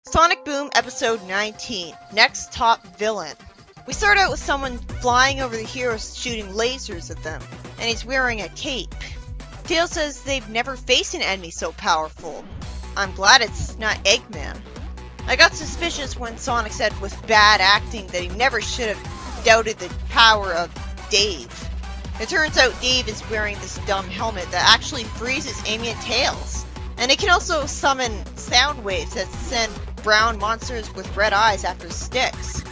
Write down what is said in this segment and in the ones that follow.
Sonic Boom Episode 19, Next Top Villain. We start out with someone flying over the heroes shooting lasers at them, and he's wearing a cape. Tails says they've never faced an enemy so powerful. I'm glad it's not Eggman. I got suspicious when Sonic said with bad acting that he never should have doubted the power of Dave. It turns out Dave is wearing this dumb helmet that actually freezes Amy and Tails. And it can also summon sound waves that send brown monsters with red eyes after sticks.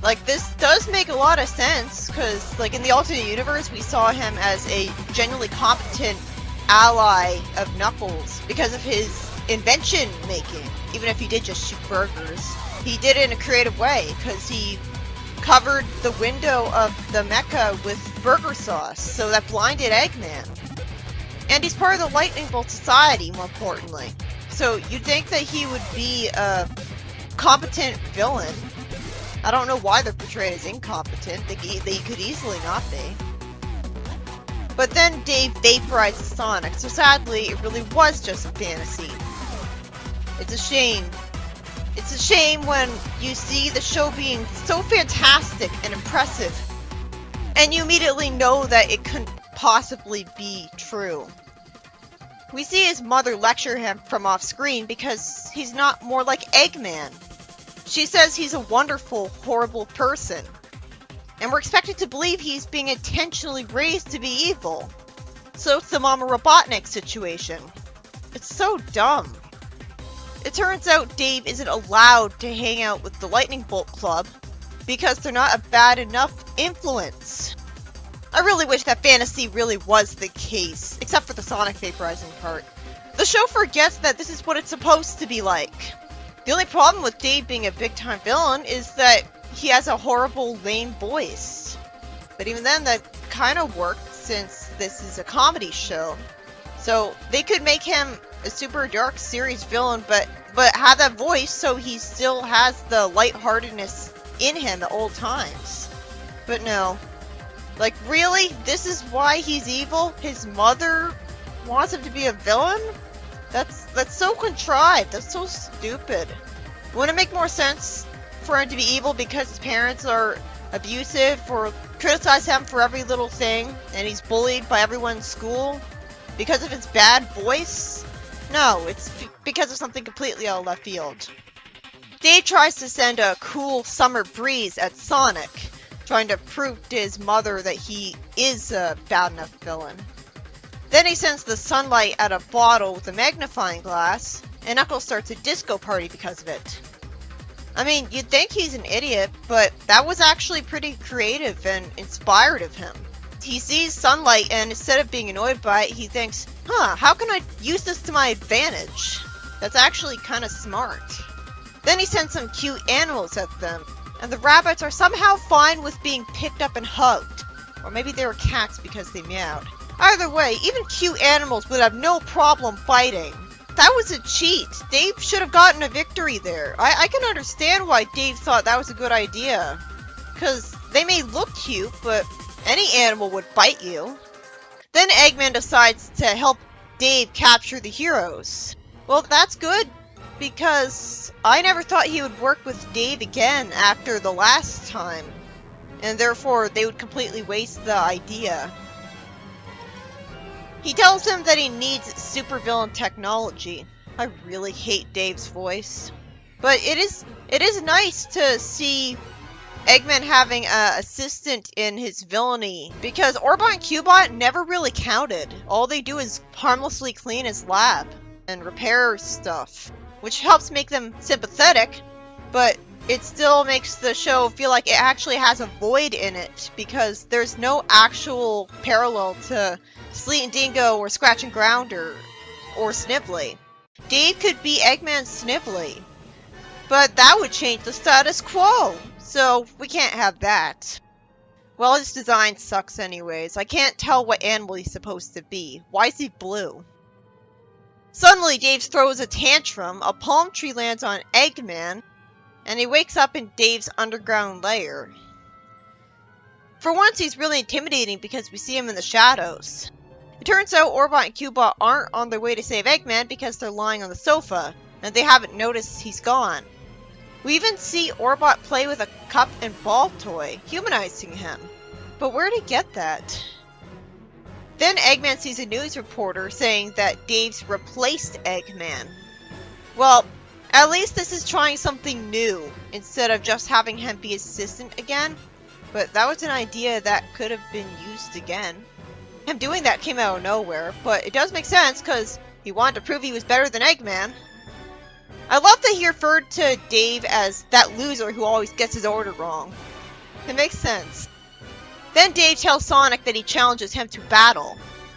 Like, this does make a lot of sense, because, like, in the alternate universe, we saw him as a genuinely competent ally of Knuckles because of his invention making. Even if he did just shoot burgers, he did it in a creative way, because he covered the window of the mecha with burger sauce, so that blinded Eggman. And he's part of the Lightning Bolt Society, more importantly. So you'd think that he would be a competent villain. I don't know why they're portrayed as incompetent. They could easily not be. But then Dave vaporizes Sonic, so sadly it really was just a fantasy. It's a shame. It's a shame when you see the show being so fantastic and impressive, and you immediately know that it couldn't possibly be true. We see his mother lecture him from off screen because he's not more like Eggman. She says he's a wonderful, horrible person. And we're expected to believe he's being intentionally raised to be evil. So it's the Mama Robotnik situation. It's so dumb. It turns out Dave isn't allowed to hang out with the Lightning Bolt Club because they're not a bad enough influence. I really wish that fantasy really was the case, except for the Sonic vaporizing part. The show forgets that this is what it's supposed to be like. The only problem with Dave being a big-time villain is that he has a horrible, lame voice. But even then, that kind of worked since this is a comedy show. So they could make him a super dark, serious villain, but have that voice so he still has the lightheartedness in him at all times. But no. Like, really? This is why he's evil? His mother wants him to be a villain? That's so contrived. That's so stupid. Wouldn't it make more sense for him to be evil because his parents are abusive or criticize him for every little thing and he's bullied by everyone in school because of his bad voice? No, it's because of something completely out of left field. Dave tries to send a cool summer breeze at Sonic, trying to prove to his mother that he is a bad enough villain. Then he sends the sunlight at a bottle with a magnifying glass, and Knuckles starts a disco party because of it. I mean, you'd think he's an idiot, but that was actually pretty creative and inspired of him. He sees sunlight, and instead of being annoyed by it, he thinks, how can I use this to my advantage? That's actually kind of smart. Then he sends some cute animals at them, and the rabbits are somehow fine with being picked up and hugged. Or maybe they were cats because they meowed. Either way, even cute animals would have no problem fighting. That was a cheat. Dave should have gotten a victory there. I can understand why Dave thought that was a good idea. Because they may look cute, but any animal would bite you. Then Eggman decides to help Dave capture the heroes. Well, that's good, because I never thought he would work with Dave again after the last time. And therefore, they would completely waste the idea. He tells him that he needs supervillain technology. I really hate Dave's voice. But it is nice to see Eggman having an assistant in his villainy, because Orbot and Cubot never really counted. All they do is harmlessly clean his lab and repair stuff, which helps make them sympathetic, but it still makes the show feel like it actually has a void in it, because there's no actual parallel to Sleet and Dingo or Scratch and Grounder or Snively. Dave could be Eggman's Snively, but that would change the status quo, so we can't have that. Well, his design sucks anyways. I can't tell what animal he's supposed to be. Why is he blue? Suddenly, Dave throws a tantrum, a palm tree lands on Eggman, and he wakes up in Dave's underground lair. For once, he's really intimidating because we see him in the shadows. It turns out Orbot and Cubot aren't on their way to save Eggman because they're lying on the sofa, and they haven't noticed he's gone. We even see Orbot play with a cup and ball toy, humanizing him. But where'd he get that? Then Eggman sees a news reporter saying that Dave's replaced Eggman. Well, at least this is trying something new, instead of just having him be assistant again. But that was an idea that could have been used again. Him doing that came out of nowhere, but it does make sense because he wanted to prove he was better than Eggman. I love that he referred to Dave as that loser who always gets his order wrong. It makes sense. Then Dave tells Sonic that he challenges him to battle.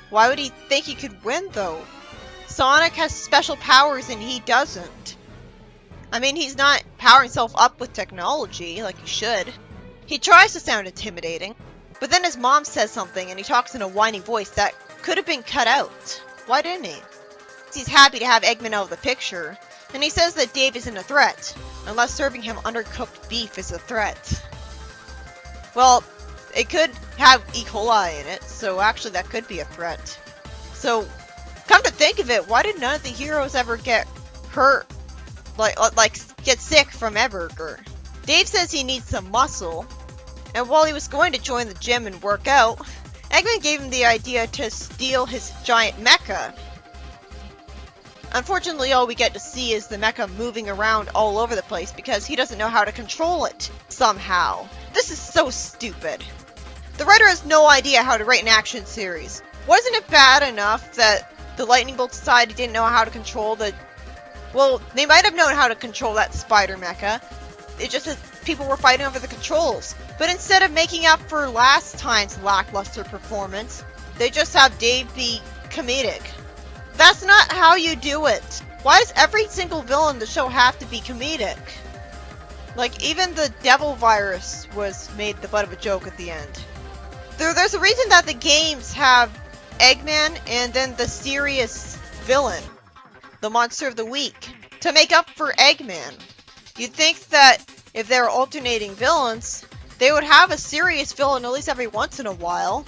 Why would he think he could win, though? Sonic has special powers and he doesn't. I mean, he's not powering himself up with technology like he should. He tries to sound intimidating, but then his mom says something and he talks in a whiny voice that could have been cut out. Why didn't he? He's happy to have Eggman out of the picture, and he says that Dave isn't a threat, unless serving him undercooked beef is a threat. Well, it could have E. coli in it, so actually that could be a threat. So, come to think of it, why did none of the heroes ever get hurt, like get sick from Everger? Dave says he needs some muscle, and while he was going to join the gym and work out, Eggman gave him the idea to steal his giant mecha. Unfortunately, all we get to see is the mecha moving around all over the place because he doesn't know how to control it, somehow. This is so stupid. The writer has no idea how to write an action series. Wasn't it bad enough that the Lightning Bolt Society didn't know how to control the... Well, they might have known how to control that spider mecha. It just that people were fighting over the controls. But instead of making up for last time's lackluster performance, they just have Dave be comedic. That's not how you do it. Why does every single villain in the show have to be comedic? Like, even the Devil Virus was made the butt of a joke at the end. There's a reason that the games have Eggman and then the serious villain, the Monster of the Week, to make up for Eggman. You'd think that if they were alternating villains, they would have a serious villain at least every once in a while.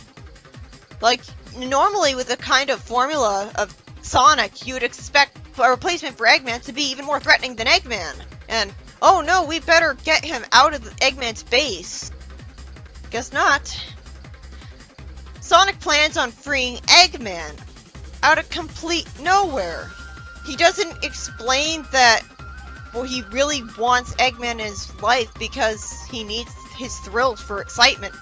Like, normally with the kind of formula of Sonic, you would expect a replacement for Eggman to be even more threatening than Eggman. And, oh no, we better get him out of Eggman's base. Guess not. Sonic plans on freeing Eggman out of complete nowhere. He doesn't explain that, well, he really wants Eggman in his life because he needs his thrills for excitement.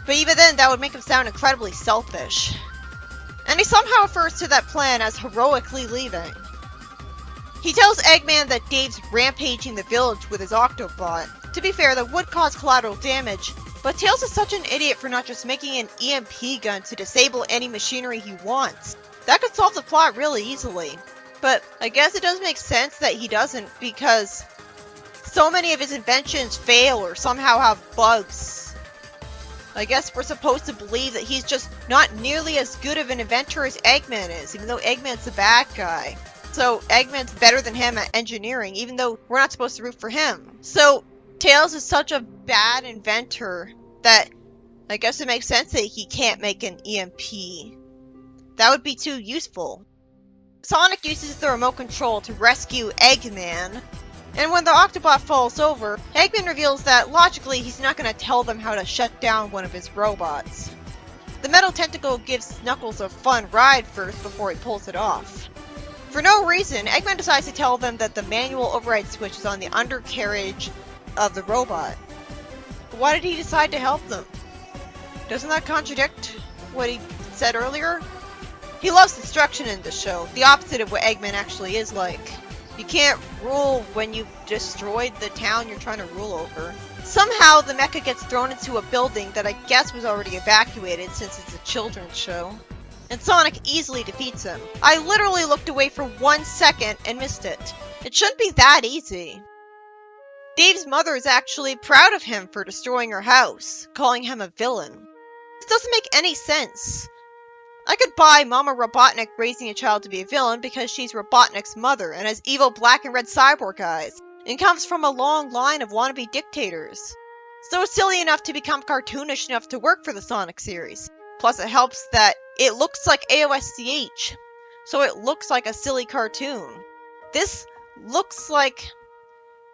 But even then, that would make him sound incredibly selfish. And he somehow refers to that plan as heroically leaving. He tells Eggman that Dave's rampaging the village with his Octobot. To be fair, that would cause collateral damage, but Tails is such an idiot for not just making an EMP gun to disable any machinery he wants. That could solve the plot really easily. But I guess it does make sense that he doesn't, because so many of his inventions fail or somehow have bugs. I guess we're supposed to believe that he's just not nearly as good of an inventor as Eggman is, even though Eggman's the bad guy. So Eggman's better than him at engineering, even though we're not supposed to root for him. So Tails is such a bad inventor that I guess it makes sense that he can't make an EMP. That would be too useful. Sonic uses the remote control to rescue Eggman, and when the Octobot falls over, Eggman reveals that logically he's not going to tell them how to shut down one of his robots. The metal tentacle gives Knuckles a fun ride first before he pulls it off. For no reason, Eggman decides to tell them that the manual override switch is on the undercarriage of the robot. Why did he decide to help them? Doesn't that contradict what he said earlier? He loves destruction in this show, the opposite of what Eggman actually is like. You can't rule when you've destroyed the town you're trying to rule over. Somehow the mecha gets thrown into a building that I guess was already evacuated since it's a children's show. And Sonic easily defeats him. I literally looked away for 1 second and missed it. It shouldn't be that easy. Dave's mother is actually proud of him for destroying her house, calling him a villain. This doesn't make any sense. I could buy Mama Robotnik raising a child to be a villain because she's Robotnik's mother and has evil black and red cyborg eyes, and comes from a long line of wannabe dictators. So it's silly enough to become cartoonish enough to work for the Sonic series. Plus it helps that it looks like AOSCH, so it looks like a silly cartoon. This looks like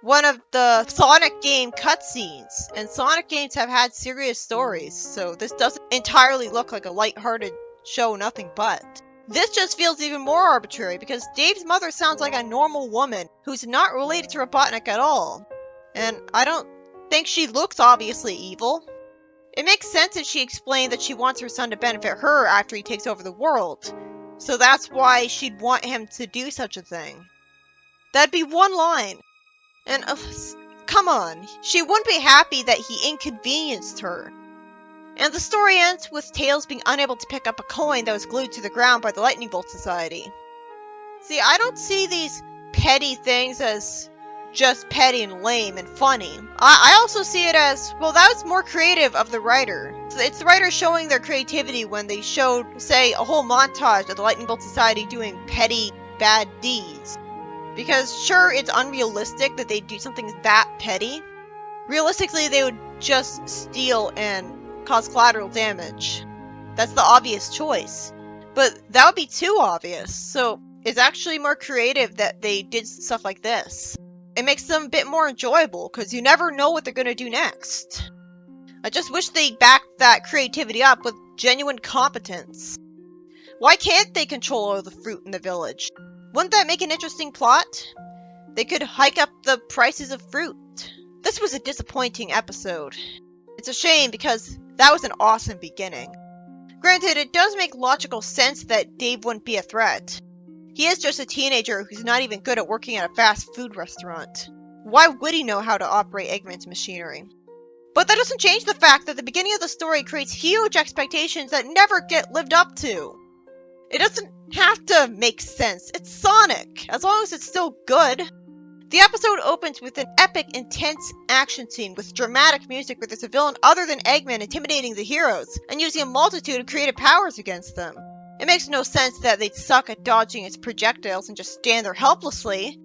one of the Sonic game cutscenes, and Sonic games have had serious stories, so this doesn't entirely look like a lighthearted show, nothing but. This just feels even more arbitrary because Dave's mother sounds like a normal woman who's not related to Robotnik at all, and I don't think she looks obviously evil. It makes sense if she explained that she wants her son to benefit her after he takes over the world, so that's why she'd want him to do such a thing. That'd be one line. And, come on, she wouldn't be happy that he inconvenienced her. And the story ends with Tails being unable to pick up a coin that was glued to the ground by the Lightning Bolt Society. See, I don't see these petty things as just petty and lame and funny. I also see it as, well, that was more creative of the writer. So it's the writer showing their creativity when they showed, say, a whole montage of the Lightning Bolt Society doing petty, bad deeds. Because sure, it's unrealistic that they'd do something that petty. Realistically, they would just steal and cause collateral damage. That's the obvious choice. But that would be too obvious, so it's actually more creative that they did stuff like this. It makes them a bit more enjoyable, because you never know what they're going to do next. I just wish they backed that creativity up with genuine competence. Why can't they control all the fruit in the village? Wouldn't that make an interesting plot? They could hike up the prices of fruit. This was a disappointing episode. It's a shame because that was an awesome beginning. Granted, it does make logical sense that Dave wouldn't be a threat. He is just a teenager who's not even good at working at a fast food restaurant. Why would he know how to operate Eggman's machinery? But that doesn't change the fact that the beginning of the story creates huge expectations that never get lived up to. It doesn't have to make sense. It's Sonic, as long as it's still good. The episode opens with an epic, intense action scene with dramatic music where there's a villain other than Eggman intimidating the heroes and using a multitude of creative powers against them. It makes no sense that they'd suck at dodging its projectiles and just stand there helplessly,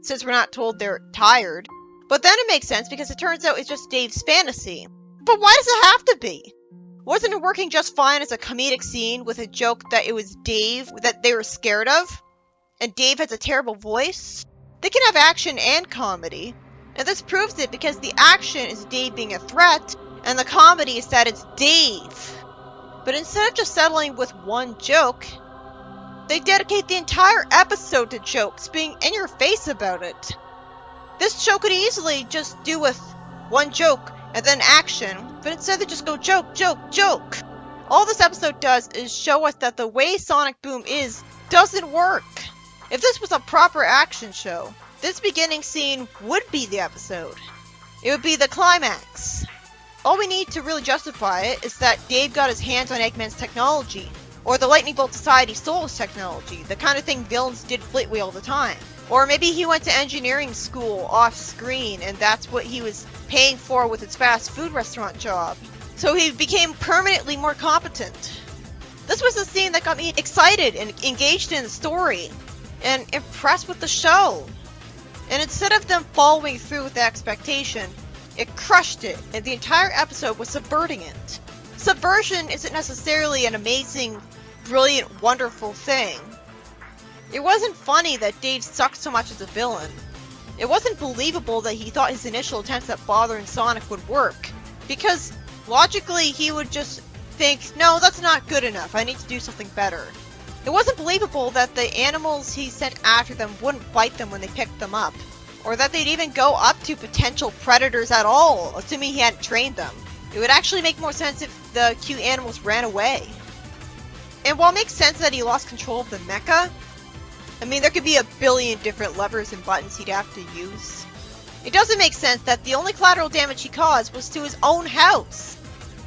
since we're not told they're tired. But then it makes sense because it turns out it's just Dave's fantasy. But why does it have to be? Wasn't it working just fine as a comedic scene with a joke that it was Dave that they were scared of? And Dave has a terrible voice? They can have action and comedy. And this proves it because the action is Dave being a threat, and the comedy is that it's Dave. But instead of just settling with one joke, they dedicate the entire episode to jokes, being in your face about it. This show could easily just do with one joke and then action, but instead they just go joke, joke, joke. All this episode does is show us that the way Sonic Boom is doesn't work. If this was a proper action show, this beginning scene would be the episode. It would be the climax. All we need to really justify it is that Dave got his hands on Eggman's technology, or the Lightning Bolt Society stole his technology, the kind of thing villains did flatly all the time. Or maybe he went to engineering school off screen and that's what he was paying for with his fast food restaurant job. So he became permanently more competent. This was the scene that got me excited and engaged in the story and impressed with the show. And instead of them following through with the expectation, it crushed it, and the entire episode was subverting it. Subversion isn't necessarily an amazing, brilliant, wonderful thing. It wasn't funny that Dave sucked so much as a villain. It wasn't believable that he thought his initial attempts at bothering Sonic would work, because logically he would just think, no, that's not good enough, I need to do something better. It wasn't believable that the animals he sent after them wouldn't bite them when they picked them up, or that they'd even go up to potential predators at all, assuming he hadn't trained them. It would actually make more sense if the cute animals ran away. And while it makes sense that he lost control of the mecha, I mean, there could be a billion different levers and buttons he'd have to use. It doesn't make sense that the only collateral damage he caused was to his own house.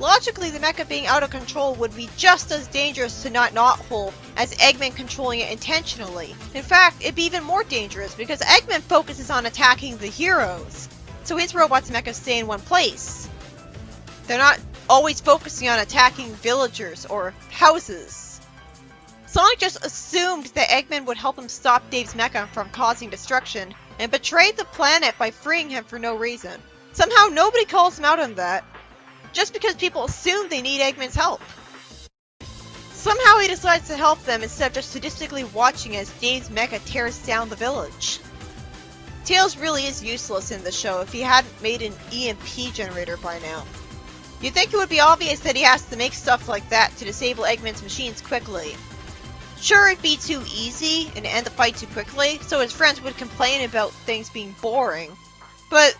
Logically, the mecha being out of control would be just as dangerous to Knothole as Eggman controlling it intentionally. In fact, it'd be even more dangerous because Eggman focuses on attacking the heroes, so his robots and mechas stay in one place. They're not always focusing on attacking villagers or houses. Sonic just assumed that Eggman would help him stop Dave's mecha from causing destruction, and betrayed the planet by freeing him for no reason. Somehow nobody calls him out on that, just because people assume they need Eggman's help. Somehow he decides to help them instead of just sadistically watching as Dave's mecha tears down the village. Tails really is useless in the show if he hadn't made an EMP generator by now. You'd think it would be obvious that he has to make stuff like that to disable Eggman's machines quickly. Sure, it'd be too easy and end the fight too quickly, so his friends would complain about things being boring. But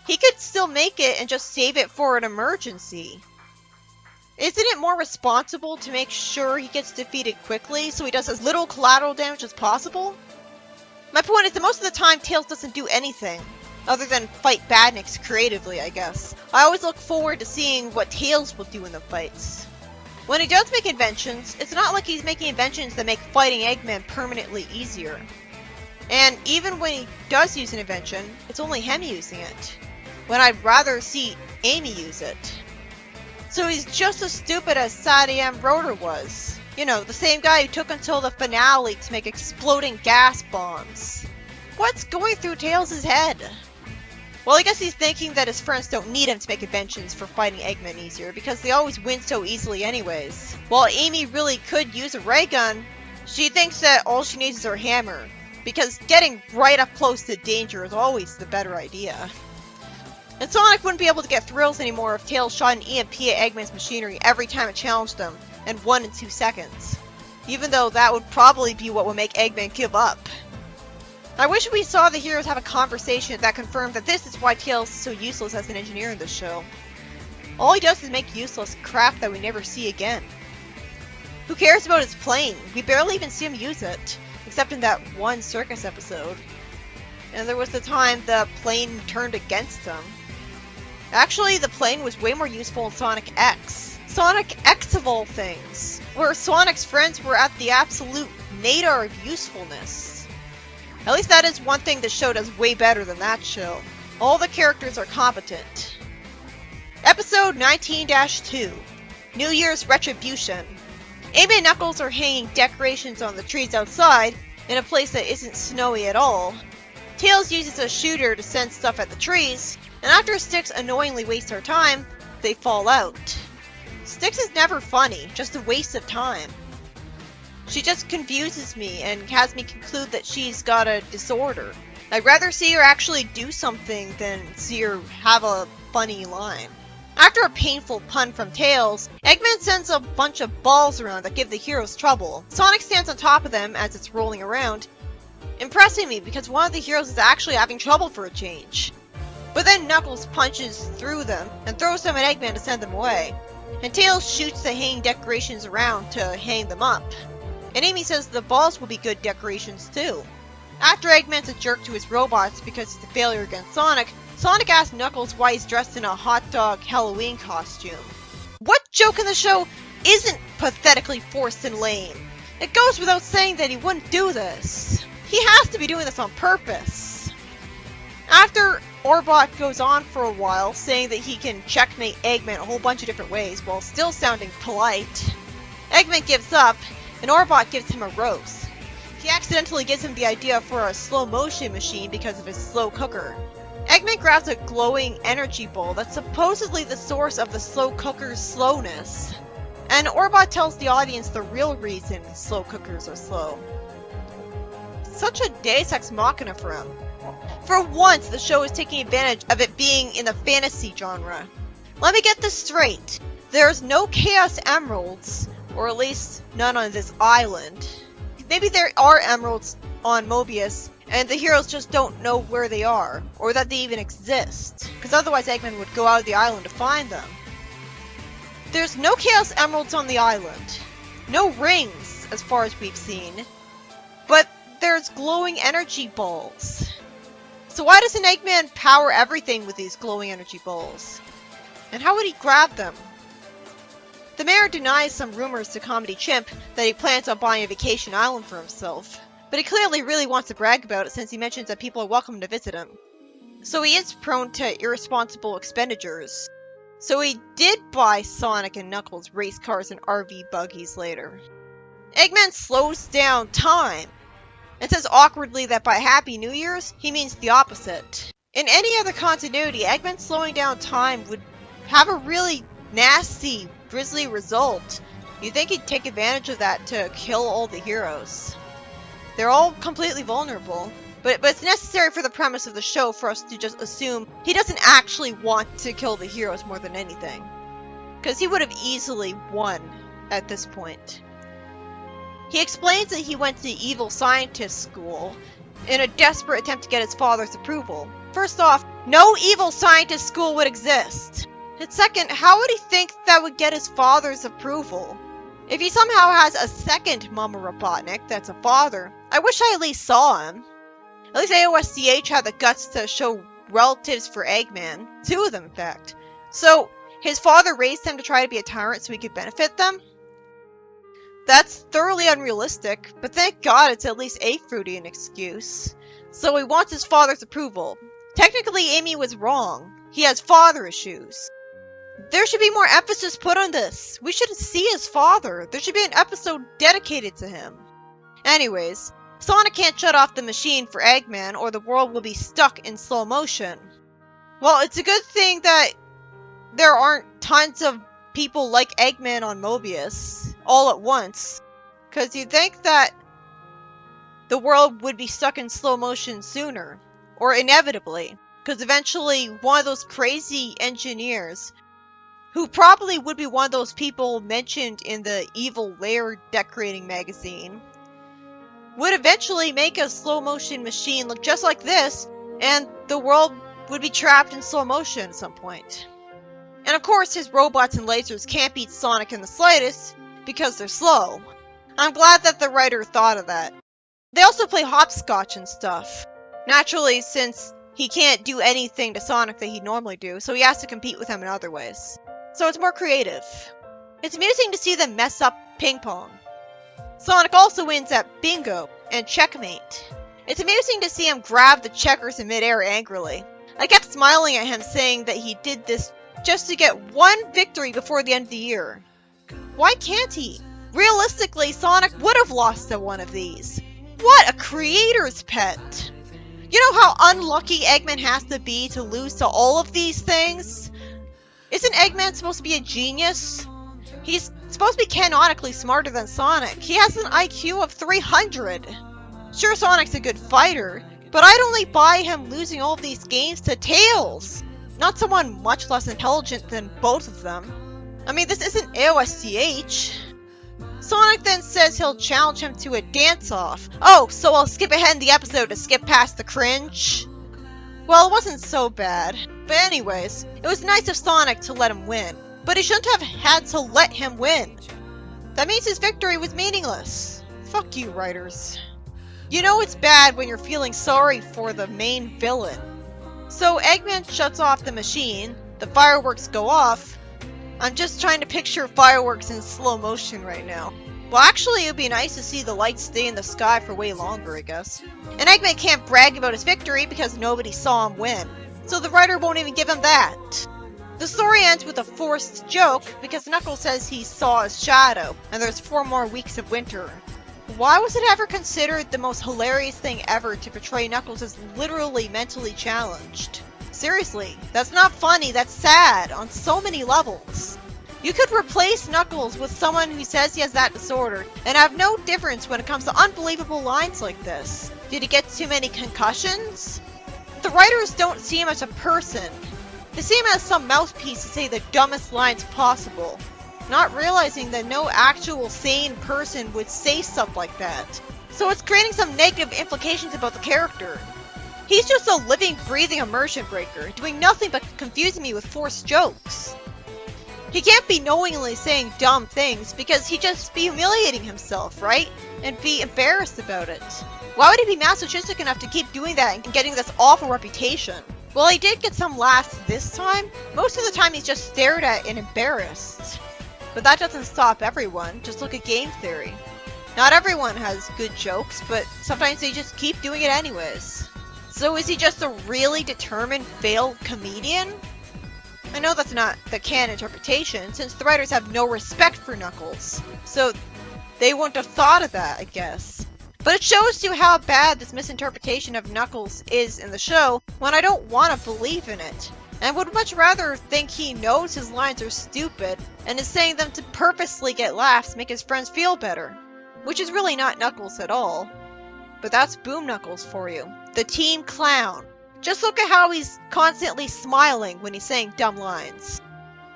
he could still make it and just save it for an emergency. Isn't it more responsible to make sure he gets defeated quickly so he does as little collateral damage as possible? My point is that most of the time Tails doesn't do anything, other than fight badniks creatively, I guess. I always look forward to seeing what Tails will do in the fights. When he does make inventions, it's not like he's making inventions that make fighting Eggman permanently easier. And even when he does use an invention, it's only him using it, when I'd rather see Amy use it. So he's just as stupid as Sadie M. Rotor was. You know, the same guy who took until the finale to make exploding gas bombs. What's going through Tails' head? Well, I guess he's thinking that his friends don't need him to make inventions for fighting Eggman easier, because they always win so easily anyways. While Amy really could use a ray gun, she thinks that all she needs is her hammer, because getting right up close to danger is always the better idea. And Sonic wouldn't be able to get thrills anymore if Tails shot an EMP at Eggman's machinery every time it challenged him, and won in 2 seconds. Even though that would probably be what would make Eggman give up. I wish we saw the heroes have a conversation that confirmed that this is why Tails is so useless as an engineer in this show. All he does is make useless crap that we never see again. Who cares about his plane? We barely even see him use it, except in that one circus episode. And there was the time the plane turned against him. Actually, the plane was way more useful in Sonic X. Sonic X of all things, where Sonic's friends were at the absolute nadir of usefulness. At least that is one thing the show does way better than that show. All the characters are competent. Episode 19-2, New Year's Retribution. Amy and Knuckles are hanging decorations on the trees outside, in a place that isn't snowy at all. Tails uses a shooter to send stuff at the trees, and after Styx annoyingly wastes her time, they fall out. Styx is never funny, just a waste of time. She just confuses me and has me conclude that she's got a disorder. I'd rather see her actually do something than see her have a funny line. After a painful pun from Tails, Eggman sends a bunch of balls around that give the heroes trouble. Sonic stands on top of them as it's rolling around, impressing me because one of the heroes is actually having trouble for a change. But then Knuckles punches through them and throws them at Eggman to send them away. And Tails shoots the hanging decorations around to hang them up. And Amy says the balls will be good decorations too. After Eggman's a jerk to his robots because it's a failure against Sonic, Sonic asks Knuckles why he's dressed in a hot dog Halloween costume. What joke in the show isn't pathetically forced and lame? It goes without saying that he wouldn't do this. He has to be doing this on purpose. After Orbot goes on for a while, saying that he can checkmate Eggman a whole bunch of different ways while still sounding polite, Eggman gives up, and Orbot gives him a roast. He accidentally gives him the idea for a slow motion machine because of his slow cooker. Eggman grabs a glowing energy ball that's supposedly the source of the slow cooker's slowness. And Orbot tells the audience the real reason slow cookers are slow. Such a deus ex machina for him. For once, the show is taking advantage of it being in the fantasy genre. Let me get this straight. There's no Chaos Emeralds, or at least none on this island. Maybe there are emeralds on Mobius, and the heroes just don't know where they are, or that they even exist, because otherwise Eggman would go out of the island to find them. There's no Chaos Emeralds on the island. No rings, as far as we've seen. But there's glowing energy balls. So why doesn't Eggman power everything with these glowing energy balls? And how would he grab them? The mayor denies some rumors to Comedy Chimp that he plans on buying a vacation island for himself, but he clearly really wants to brag about it since he mentions that people are welcome to visit him. So he is prone to irresponsible expenditures. So he did buy Sonic and Knuckles race cars and RV buggies later. Eggman slows down time, and says awkwardly that by Happy New Year's, he means the opposite. In any other continuity, Eggman slowing down time would have a really nasty, grisly result. You'd think he'd take advantage of that to kill all the heroes. They're all completely vulnerable. But it's necessary for the premise of the show for us to just assume he doesn't actually want to kill the heroes more than anything. Because he would have easily won at this point. He explains that he went to evil scientist school in a desperate attempt to get his father's approval. First off, no evil scientist school would exist. And second, how would he think that would get his father's approval? If he somehow has a second Mama Robotnik that's a father, I wish I at least saw him. At least AOSCH had the guts to show relatives for Eggman. 2 of them, in fact. So, his father raised him to try to be a tyrant so he could benefit them? That's thoroughly unrealistic, but thank God it's at least a fruiting excuse. So he wants his father's approval. Technically, Amy was wrong. He has father issues. There should be more emphasis put on this. We should see his father. There should be an episode dedicated to him. Anyways, Sonic can't shut off the machine for Eggman or the world will be stuck in slow motion. Well, it's a good thing that there aren't tons of people like Eggman on Mobius all at once. Because you'd think that the world would be stuck in slow motion sooner. Or inevitably. Because eventually one of those crazy engineers, who probably would be one of those people mentioned in the Evil Lair decorating magazine, would eventually make a slow motion machine look just like this, and the world would be trapped in slow motion at some point. And of course his robots and lasers can't beat Sonic in the slightest, because they're slow. I'm glad that the writer thought of that. They also play hopscotch and stuff. Naturally, since he can't do anything to Sonic that he'd normally do, so he has to compete with him in other ways. So it's more creative. It's amusing to see them mess up ping pong. Sonic also wins at bingo and checkmate. It's amusing to see him grab the checkers in midair angrily. I kept smiling at him saying that he did this just to get one victory before the end of the year. Why can't he? Realistically, Sonic would have lost to one of these. What a creator's pet! You know how unlucky Eggman has to be to lose to all of these things? Isn't Eggman supposed to be a genius? He's supposed to be canonically smarter than Sonic. He has an IQ of 300. Sure, Sonic's a good fighter, but I'd only buy him losing all of these games to Tails, not someone much less intelligent than both of them. I mean, this isn't AOSCH. Sonic then says he'll challenge him to a dance-off. Oh, so I'll skip ahead in the episode to skip past the cringe? Well, it wasn't so bad. But anyways, it was nice of Sonic to let him win. But he shouldn't have had to let him win. That means his victory was meaningless. Fuck you, writers. You know it's bad when you're feeling sorry for the main villain. So Eggman shuts off the machine, the fireworks go off. I'm just trying to picture fireworks in slow motion right now. Well, actually, it would be nice to see the lights stay in the sky for way longer, I guess. And Eggman can't brag about his victory because nobody saw him win. So the writer won't even give him that. The story ends with a forced joke because Knuckles says he saw his shadow, and there's 4 more weeks of winter. Why was it ever considered the most hilarious thing ever to portray Knuckles as literally mentally challenged? Seriously, that's not funny, that's sad on so many levels. You could replace Knuckles with someone who says he has that disorder and have no difference when it comes to unbelievable lines like this. Did he get too many concussions? The writers don't see him as a person. They see him as some mouthpiece to say the dumbest lines possible, not realizing that no actual sane person would say stuff like that. So it's creating some negative implications about the character. He's just a living, breathing immersion breaker, doing nothing but confusing me with forced jokes. He can't be knowingly saying dumb things because he'd just be humiliating himself, right? And be embarrassed about it. Why would he be masochistic enough to keep doing that and getting this awful reputation? Well, he did get some laughs this time. Most of the time he's just stared at and embarrassed. But that doesn't stop everyone, just look at game theory. Not everyone has good jokes, but sometimes they just keep doing it anyways. So is he just a really determined failed comedian? I know that's not the canon interpretation, since the writers have no respect for Knuckles. So they wouldn't have thought of that, I guess. But it shows you how bad this misinterpretation of Knuckles is in the show when I don't want to believe in it. And I would much rather think he knows his lines are stupid and is saying them to purposely get laughs, make his friends feel better. Which is really not Knuckles at all. but that's Boom Knuckles for you. The team clown. Just look at how he's constantly smiling when he's saying dumb lines.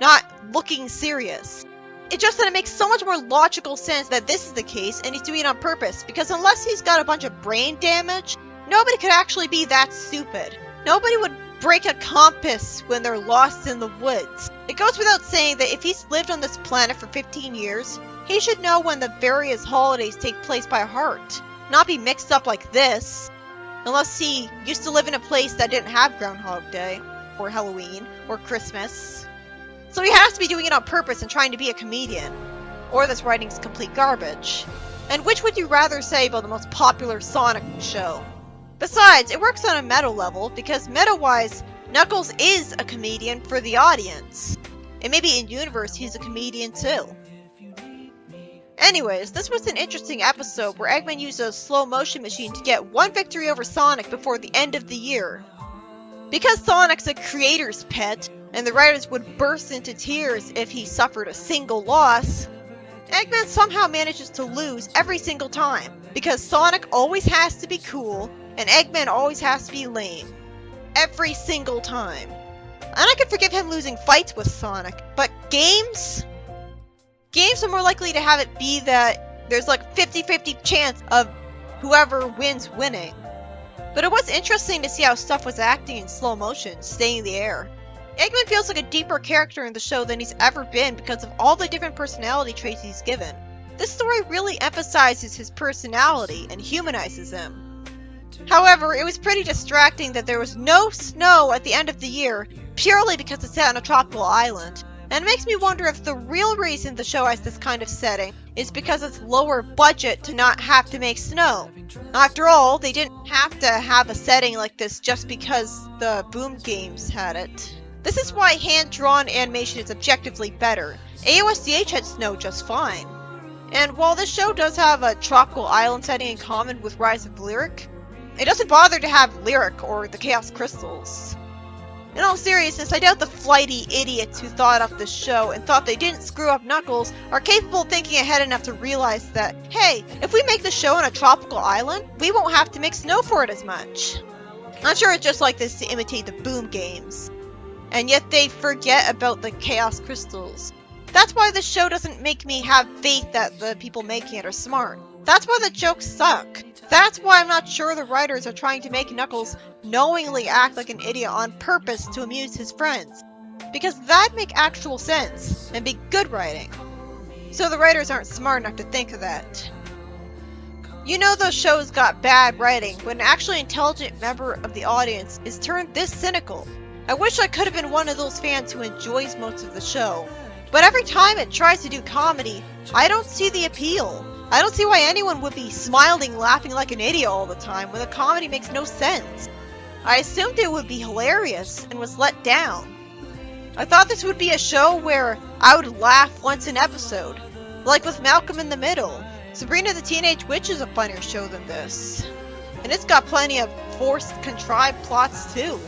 Not looking serious. It just that it makes so much more logical sense that this is the case and he's doing it on purpose, because unless he's got a bunch of brain damage, nobody could actually be that stupid. Nobody would break a compass when they're lost in the woods. It goes without saying that if he's lived on this planet for 15 years, he should know when the various holidays take place by heart, not be mixed up like this. Unless he used to live in a place that didn't have Groundhog Day, or Halloween, or Christmas. So he has to be doing it on purpose and trying to be a comedian. Or this writing's complete garbage. And which would you rather say about the most popular Sonic show? Besides, it works on a meta level, because meta-wise, Knuckles is a comedian for the audience. And maybe in universe, he's a comedian too. Anyways, this was an interesting episode where Eggman used a slow motion machine to get one victory over Sonic before the end of the year. Because Sonic's a creator's pet, and the writers would burst into tears if he suffered a single loss, Eggman somehow manages to lose every single time, because Sonic always has to be cool, and Eggman always has to be lame. Every single time. And I could forgive him losing fights with Sonic, but games? Games are more likely to have it be that there's like 50-50 chance of whoever wins winning. But it was interesting to see how stuff was acting in slow motion, staying in the air. Eggman feels like a deeper character in the show than he's ever been because of all the different personality traits he's given. This story really emphasizes his personality and humanizes him. However, it was pretty distracting that there was no snow at the end of the year purely because it's set on a tropical island. And it makes me wonder if the real reason the show has this kind of setting is because it's lower budget to not have to make snow. After all, they didn't have to have a setting like this just because the Boom games had it. This is why hand-drawn animation is objectively better. AOSDH had snow just fine. And while this show does have a tropical island setting in common with Rise of Lyric, it doesn't bother to have Lyric or the Chaos Crystals. In all seriousness, I doubt the flighty idiots who thought up this show and thought they didn't screw up Knuckles are capable of thinking ahead enough to realize that, hey, if we make the show on a tropical island, we won't have to make snow for it as much. I'm sure it's just like this to imitate the Boom games. And yet they forget about the Chaos Crystals. That's why the show doesn't make me have faith that the people making it are smart. That's why the jokes suck. That's why I'm not sure the writers are trying to make Knuckles knowingly act like an idiot on purpose to amuse his friends. Because that'd make actual sense, and be good writing. So the writers aren't smart enough to think of that. You know those shows got bad writing when an actually intelligent member of the audience is turned this cynical. I wish I could have been one of those fans who enjoys most of the show. But every time it tries to do comedy, I don't see the appeal. I don't see why anyone would be smiling, laughing like an idiot all the time when the comedy makes no sense. I assumed it would be hilarious and was let down. I thought this would be a show where I would laugh once an episode, like with Malcolm in the Middle. Sabrina the Teenage Witch is a funnier show than this. And it's got plenty of forced, contrived plots too.